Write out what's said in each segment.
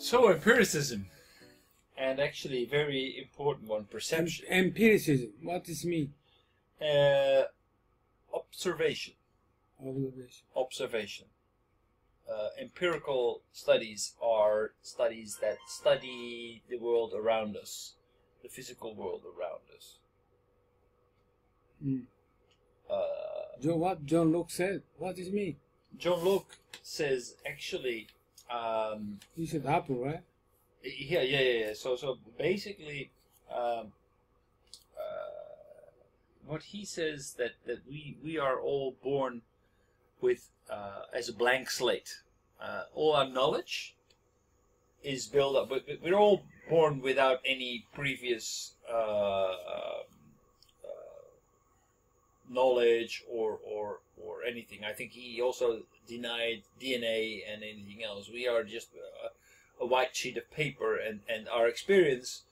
So empiricism, and actually very important one, perception. Empiricism, what does it mean? Observation. Observation. Observation. Empirical studies are studies that study the world around us, the physical world around us. Mm. What John Locke said, what does it mean? John Locke says actually. He said apple, right? Yeah. So basically, what he says that we are all born with as a blank slate. All our knowledge is built up, but we're all born without any previous knowledge or anything. I think he also denied DNA and anything else. We are just a white sheet of paper, and our experience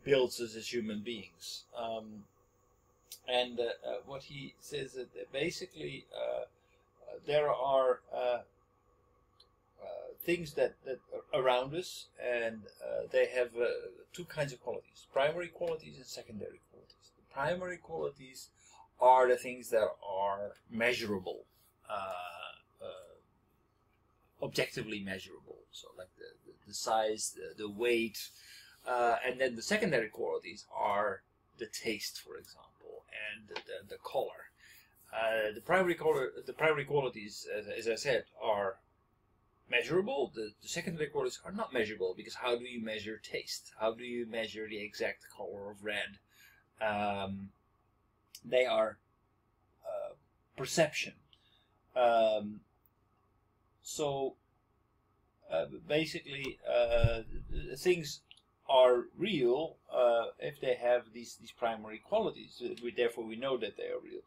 builds us as human beings. What he says that basically there are things that around us, and they have two kinds of qualities: primary qualities and secondary qualities. The primary qualities are the things that are measurable, objectively measurable. So like the size, the weight, and then the secondary qualities are the taste, for example, and the color. The primary qualities, as I said, are measurable. The secondary qualities are not measurable, because how do you measure taste? How do you measure the exact color of red? They are perception. Basically, things are real if they have these primary qualities. Therefore, we know that they are real.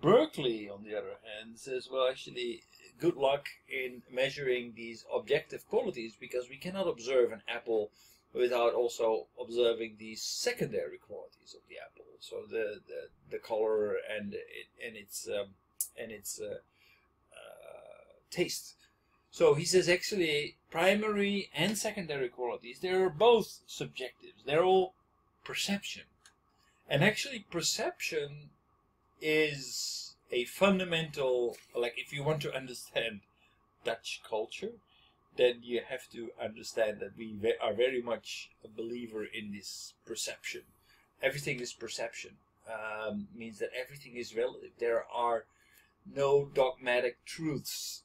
Berkeley, on the other hand, says, well, actually, good luck in measuring these objective qualities, because we cannot observe an apple without also observing these secondary qualities of the apple. So the color and its taste. So he says actually primary and secondary qualities, they are both subjective. They're all perception. And actually perception is a fundamental, like if you want to understand Dutch culture, then you have to understand that we are very much a believer in this perception. Everything is perception. Means that everything is relative. There are no dogmatic truths.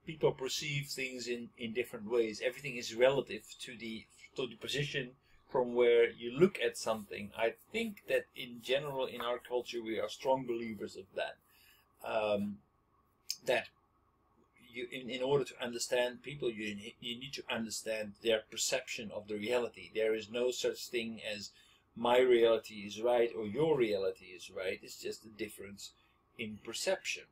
People perceive things in different ways. Everything is relative to the position from where you look at something. I think that in general in our culture we are strong believers of that. That you, in order to understand people, you need to understand their perception of the reality. There is no such thing as my reality is right or your reality is right. It's just a difference in perception.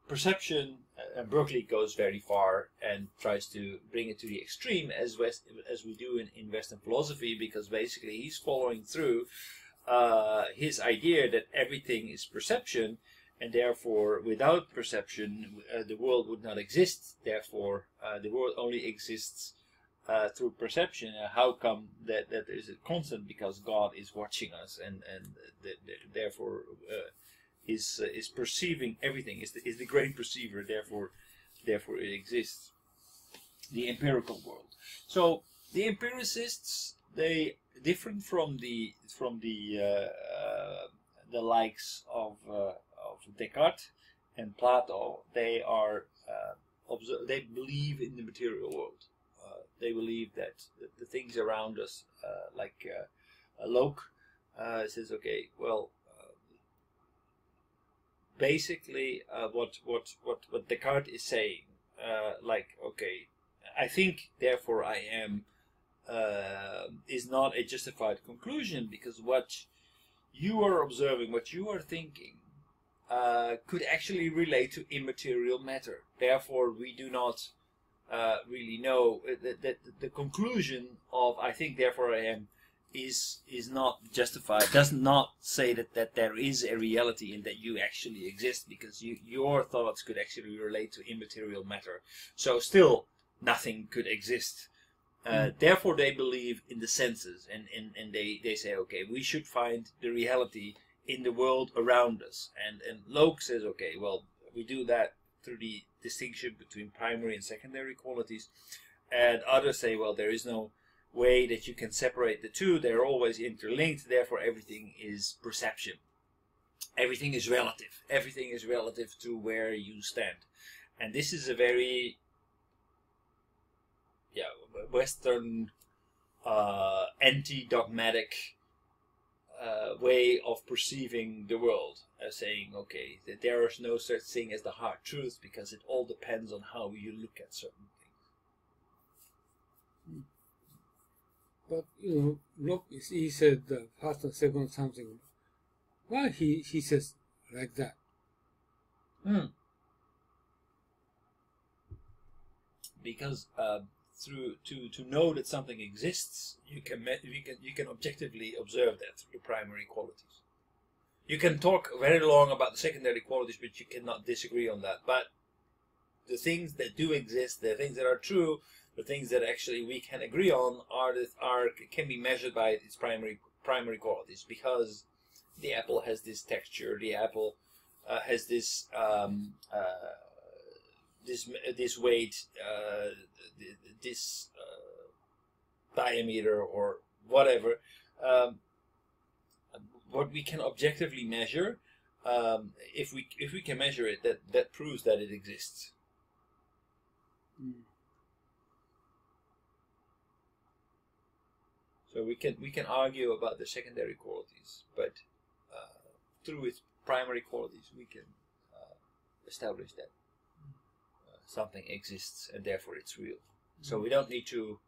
Perception, and Berkeley goes very far and tries to bring it to the extreme, as we do in Western philosophy, because basically he's following through his idea that everything is perception, and therefore without perception the world would not exist. Therefore the world only exists through perception. How come that there is a constant? Because God is watching us, and therefore is perceiving everything, is the great perceiver, therefore it exists. The empirical world. So the empiricists, they different from the likes of Descartes and Plato. They are they believe in the material world. They believe that the things around us, like Locke says, okay, well, basically what Descartes is saying, like, okay, I think, therefore I am, is not a justified conclusion, because what you are observing, what you are thinking, could actually relate to immaterial matter. Therefore, we do not really know that the conclusion of I think, therefore I am is not justified, does not say that there is a reality and that you actually exist, because your thoughts could actually relate to immaterial matter. So still nothing could exist. Therefore they believe in the senses, and they say, okay, we should find the reality in the world around us. And Locke says, okay, well, we do that through the distinction between primary and secondary qualities. And others say, well, there is no way that you can separate the two. They're always interlinked. Therefore, everything is perception. Everything is relative. Everything is relative to where you stand. And this is a very Western anti-dogmatic way of perceiving the world, as saying, okay, that there is no such thing as the hard truth, because it all depends on how you look at certain things. But Locke, he said first and second something. Why he says like that? Because to know that something exists, you can objectively observe that through the primary qualities. You can talk very long about the secondary qualities, but you cannot disagree on that. But the things that do exist, the things that are true, the things that actually we can agree on can be measured by its primary qualities, because the apple has this texture, the apple has this this weight, this diameter, or whatever. What we can objectively measure, if we can measure it, that proves that it exists. So we can argue about the secondary qualities, but through its primary qualities we can establish that something exists and therefore it's real. So we don't need to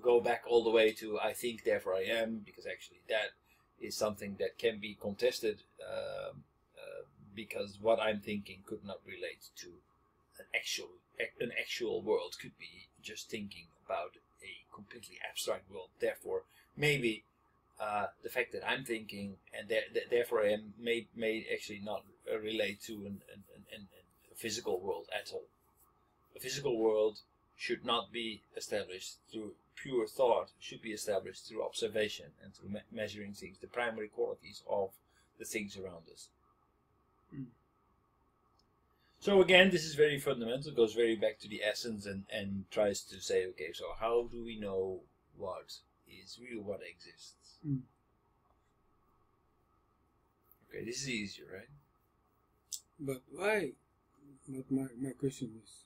go back all the way to I think therefore I am, because actually that is something that can be contested, because what I'm thinking could not relate to an actual world. Could be just thinking about a completely abstract world. Therefore, maybe the fact that I'm thinking and therefore I am may actually not relate to a physical world at all. A physical world should not be established through pure thought. Should be established through observation and through measuring things, the primary qualities of the things around us. So again, this is very fundamental, goes very back to the essence, and tries to say, okay, so how do we know what is real, what exists? Okay, this is easier, right? But why? But my question is,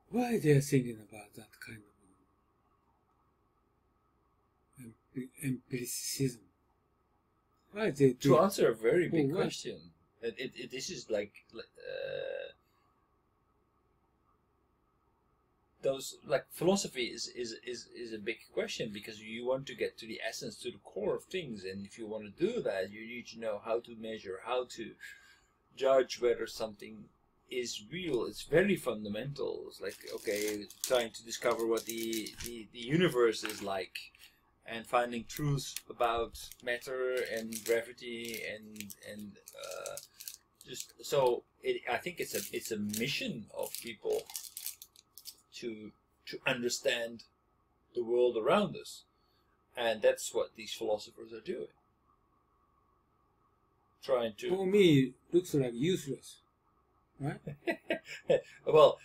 why they are thinking about that kind of empiricism? Why they do? To answer a very big question, this is like philosophy is a big question, because you want to get to the essence, to the core of things, and if you want to do that, you need to know how to measure, how to judge whether something is real. It's very fundamental. It's like, okay, trying to discover what the universe is like, and finding truth about matter and gravity and just so. I think it's a mission of people to understand the world around us, and that's what these philosophers are doing. Trying to. For me, it looks like useless, right? Well,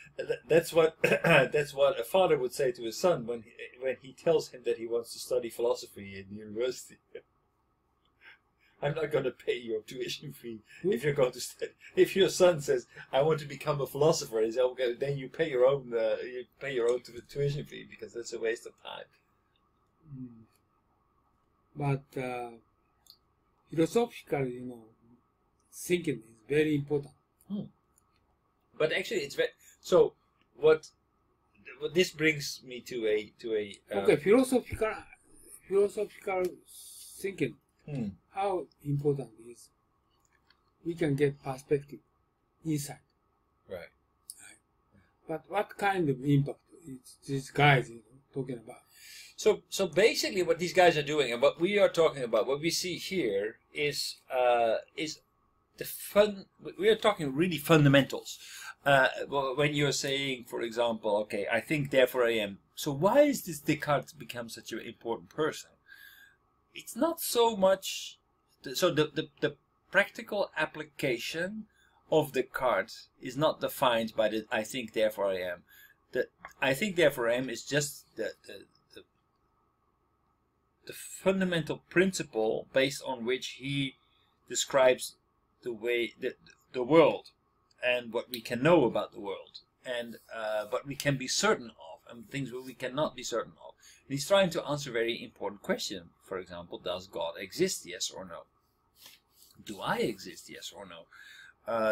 that's what a father would say to his son when he tells him that he wants to study philosophy in university. I'm not going to pay your tuition fee if you're going to study. If your son says, "I want to become a philosopher," he says, "Okay, then you pay your own tuition fee, because that's a waste of time." But philosophical, thinking is very important. But actually, it's very so. What this brings me to a okay, philosophical thinking. How important is we can get perspective, insight. Right. But what kind of impact is these guys talking about? So basically, what these guys are doing, and what we are talking about, what we see here is the fun. We are talking really fundamentals. When you're saying, for example, okay, I think, therefore I am. So why is this Descartes become such an important person? It's not so much. The practical application of Descartes is not defined by the I think, therefore I am. The I think, therefore I am is just the fundamental principle based on which he describes the way the world and what we can know about the world and what we can be certain of and things that we cannot be certain of. And he's trying to answer a very important question. For example, does God exist? Yes or no? Do I exist? Yes or no?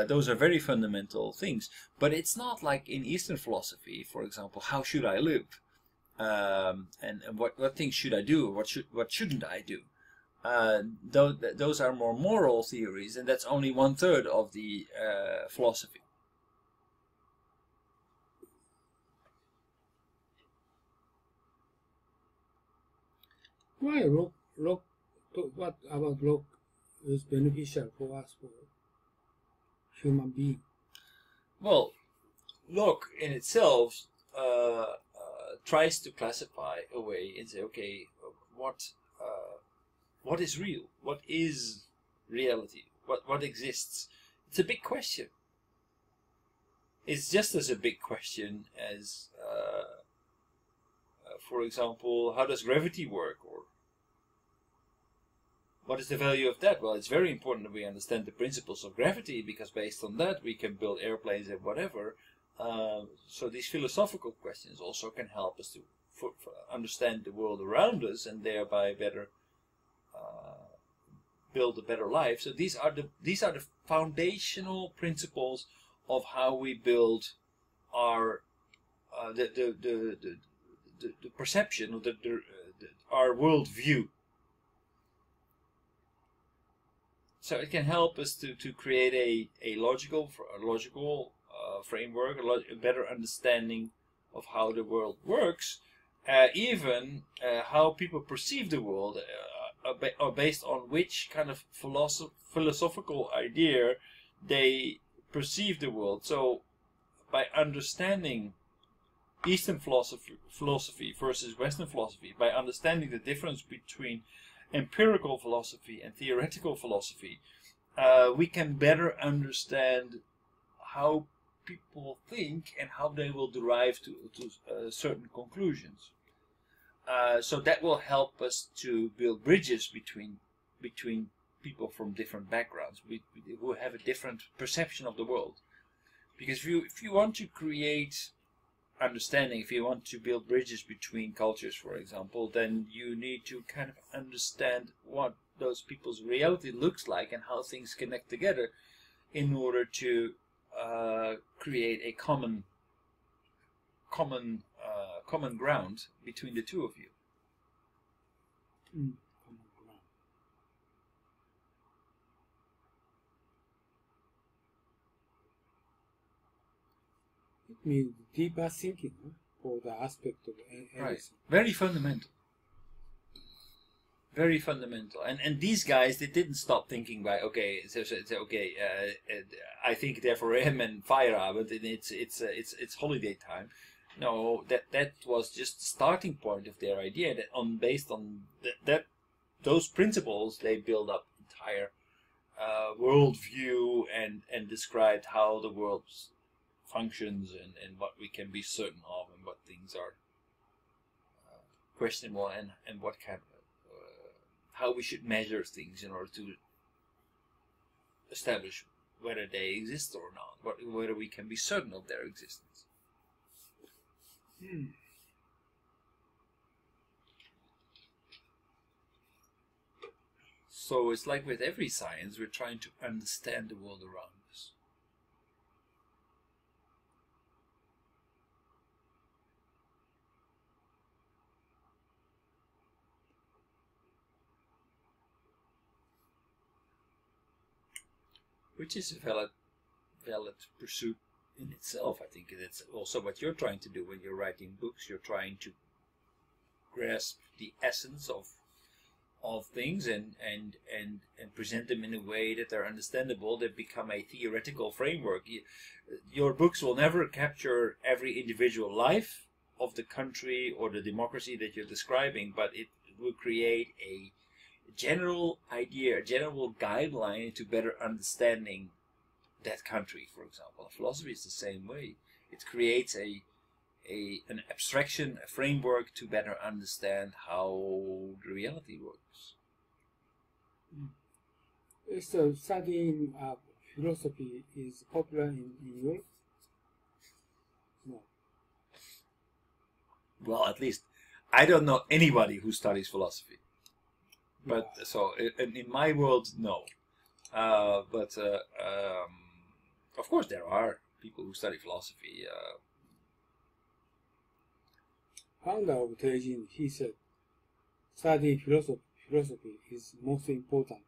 Those are very fundamental things. But it's not like in Eastern philosophy, for example, how should I live? And what things should I do? What shouldn't I do? Those are more moral theories, and that's only 1/3 of the philosophy. Why Locke? What about Locke is beneficial for us, for human being? Well, Locke in itself tries to classify away and say, okay, what is real? What is reality? What exists? It's a big question. It's just as a big question as, for example, how does gravity work? Or what is the value of that? Well, it's very important that we understand the principles of gravity, because based on that we can build airplanes and whatever. So these philosophical questions also can help us to understand the world around us and thereby better build a better life. So these are the foundational principles of how we build our the perception of our world view. So it can help us to create a logical framework, a better understanding of how the world works, even how people perceive the world, or based on which kind of philosophical idea they perceive the world. So by understanding Eastern philosophy versus Western philosophy, by understanding the difference between empirical philosophy and theoretical philosophy, we can better understand how people think and how they will derive to certain conclusions. So that will help us to build bridges between people from different backgrounds, who have a different perception of the world. Because if you want to create understanding, if you want to build bridges between cultures, for example, then you need to kind of understand what those people's reality looks like and how things connect together in order to create a common ground between the two of you. Common ground. It means deeper thinking, huh, for the aspect of everything. Right. Very fundamental. Very fundamental. And these guys, they didn't stop thinking by, okay, I think therefore I am, and Feierabend, and it's holiday time. No, that was just the starting point of their idea. That based on those principles, they build up entire worldview and described how the world functions and what we can be certain of and what things are questionable and what kind of how we should measure things in order to establish whether they exist or not, whether we can be certain of their existence. So it's like with every science, we're trying to understand the world around us. Which is a valid pursuit in itself. I think that's also what you're trying to do when you're writing books. You're trying to grasp the essence of things and present them in a way that they're understandable, that become a theoretical framework. Your books will never capture every individual life of the country or the democracy that you're describing, but it will create a general idea, a general guideline to better understanding that country, for example. Philosophy is the same way. It creates an abstraction, a framework to better understand how the reality works. So studying philosophy is popular in Europe? No. Well, at least I don't know anybody who studies philosophy. But Yeah. so in my world, no. But of course, there are people who study philosophy. Founder of Teijin, he said, studying philosophy is most important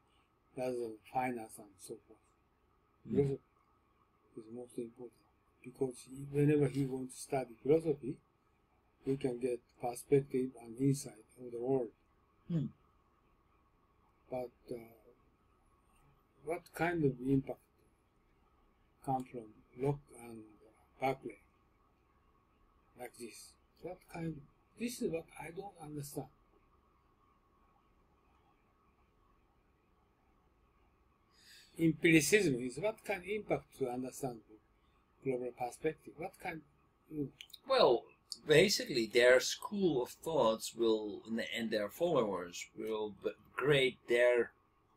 rather than finance and so forth. Philosophy is most important because whenever he wants to study philosophy, he can get perspective and insight of the world. Hmm. But what kind of impact comes from Locke and Berkeley like this? What kind of, this is what I don't understand. Empiricism is what kind of impact to understand global perspective? What kind? Well, basically, their school of thoughts will, and their followers will grade their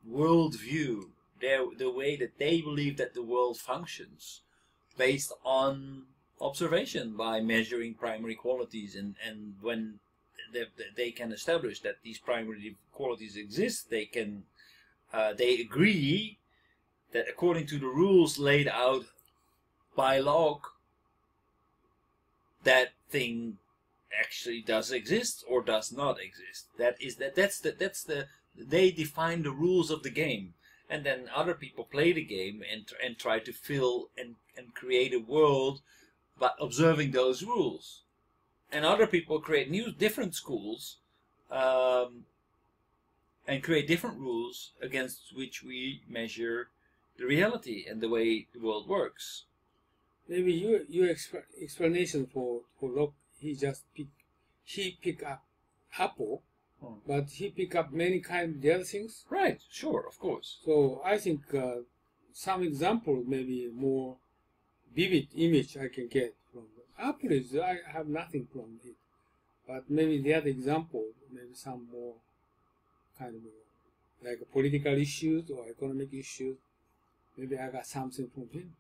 worldview, the way that they believe that the world functions, based on observation, by measuring primary qualities, and when they can establish that these primary qualities exist, they agree that according to the rules laid out by Locke, that thing actually does exist or does not exist. They define the rules of the game, and then other people play the game and try to fill and create a world by observing those rules. And other people create different schools and create different rules against which we measure the reality and the way the world works. Maybe your explanation for Locke, he pick up apple, but he pick up many kind of the other things. Right, sure, of course. So I think some example, maybe more vivid image I can get from apple is I have nothing from it, but maybe the other example, maybe some more kind of like political issues or economic issues. Maybe I got something from him.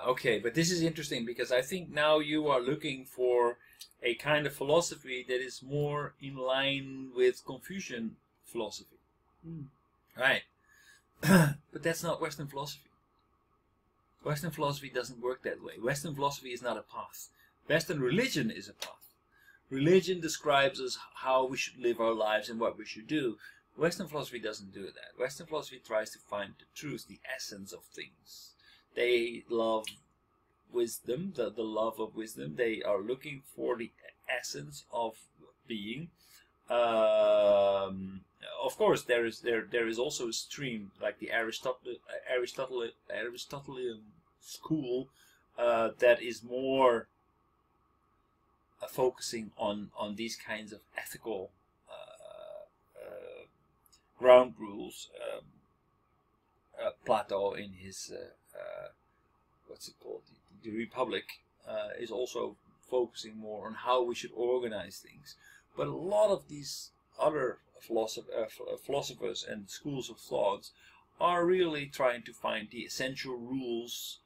Okay, but this is interesting because I think now you are looking for a kind of philosophy that is more in line with Confucian philosophy. Right. But that's not Western philosophy. Western philosophy doesn't work that way. Western philosophy is not a path. Western religion is a path. Religion describes us how we should live our lives and what we should do. Western philosophy doesn't do that. Western philosophy tries to find the truth, the essence of things. They love wisdom, the love of wisdom. They are looking for the essence of being. Of course, there is also a stream like the Aristotelian school that is more focusing on these kinds of ethical ground rules. Plato in his what's it called, the Republic, is also focusing more on how we should organize things. But a lot of these other philosophers and schools of thought are really trying to find the essential rules,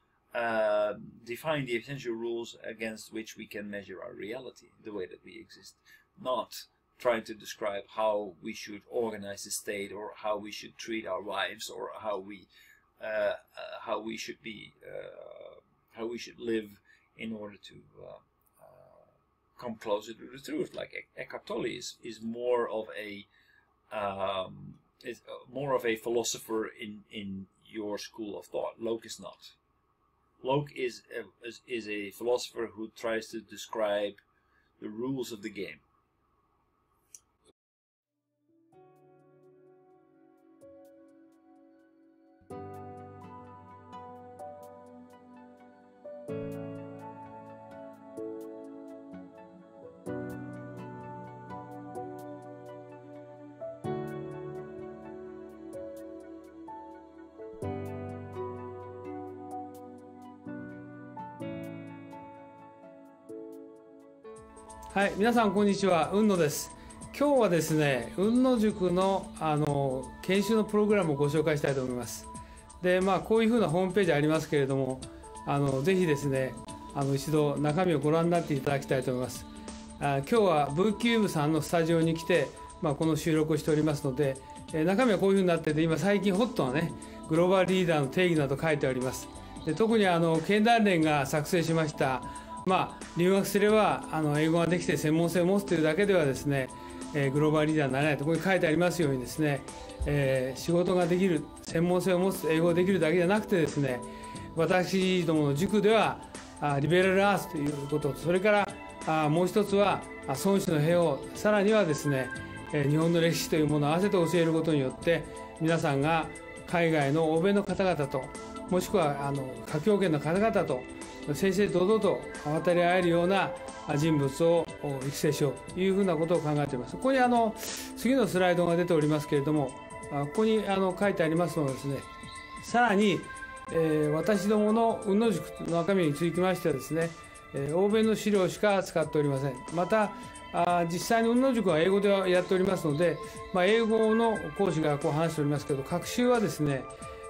define the essential rules against which we can measure our reality, the way that we exist, not trying to describe how we should organize the state or how we should treat our wives or how we should be, how we should live in order to come closer to the truth. Like Eckhart Tolle is more of a philosopher in your school of thought. Locke is not. Locke is a philosopher who tries to describe the rules of the game.はい、皆さんこんにちは、雲野です。今日はですね、雲野塾の研修のプログラムをご紹介したいと思います。で、こういうふうなホームページありますけれども、ぜひですね、一度中身をご覧になっていただきたいと思います。今日はブーキューブさんのスタジオに来て、この収録をしておりますので、中身はこういうふうになってて、今最近ホットなね、グローバルリーダーの定義など書いてあります。で、特に経団連が作成しました留学すれば英語ができて専門性を持つというだけではですね、グローバルリーダーになれないとここに書いてありますようにですね、仕事ができる、専門性を持つ、英語ができるだけじゃなくてですね、私どもの塾ではリベラルアーツということと、それからもう一つは孫子の兵法、さらにはですね、日本の歴史というものを合わせて教えることによって、皆さんが海外の欧米の方々と、もしくは華僑圏の方々と正々堂々と渡り合えるような人物を育成しようというふうなことを考えています。ここに次のスライドが出ておりますけれども、ここに書いてありますのはですね、さらに、私どもの雲野塾の中身につきましてはですね、欧米の資料しか使っておりません。また実際に雲野塾は英語でやっておりますので、英語の講師が話しておりますけど、学習はですね、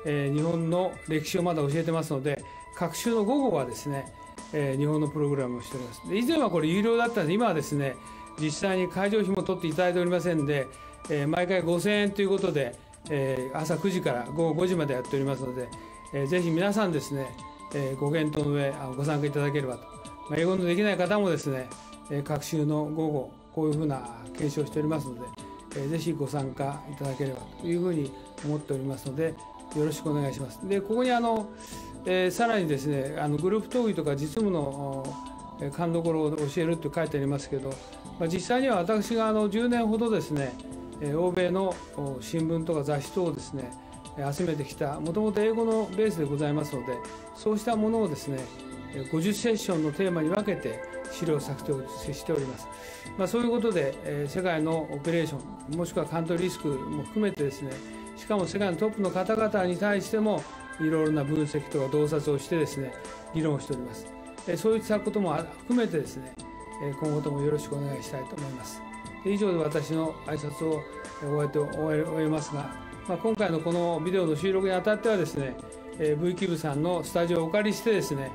日本の歴史をまだ教えてますので、学習の午後はですね、日本のプログラムをしております。で、以前はこれ有料だったので、今はですね、実際に会場費も取っていただいておりませんで、毎回5000円ということで、朝9時から午後5時までやっておりますので、ぜひ皆さんですね、ご検討の上ご参加いただければと。英語のできない方もですね、学習の午後、こういうふうな研修をしておりますので、ぜひご参加いただければというふうに思っておりますので、よろしくお願いします。で、ここにさらにですね、グループ討議とか実務の勘どころを教えると書いてありますけど、実際には私が10年ほどですね、欧米の新聞とか雑誌等をですね、集めてきた、もともと英語のベースでございますので、そうしたものをですね、50セッションのテーマに分けて資料作成をしております。そういうことで、世界のオペレーション、もしくはカントリーリスクも含めてですね、しかも世界のトップの方々に対しても、いろいろな分析とか洞察をしてですね、議論をしております。そういったことも含めてですね、今後ともよろしくお願いしたいと思います。以上で私の挨拶を終えますが、今回のこのビデオの収録にあたってはですね、V キューブさんのスタジオをお借りしてですね、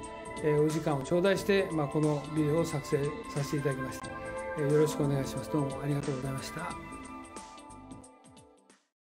お時間を頂戴して、このビデオを作成させていただきました。よろしくお願いします。どうもありがとうございました。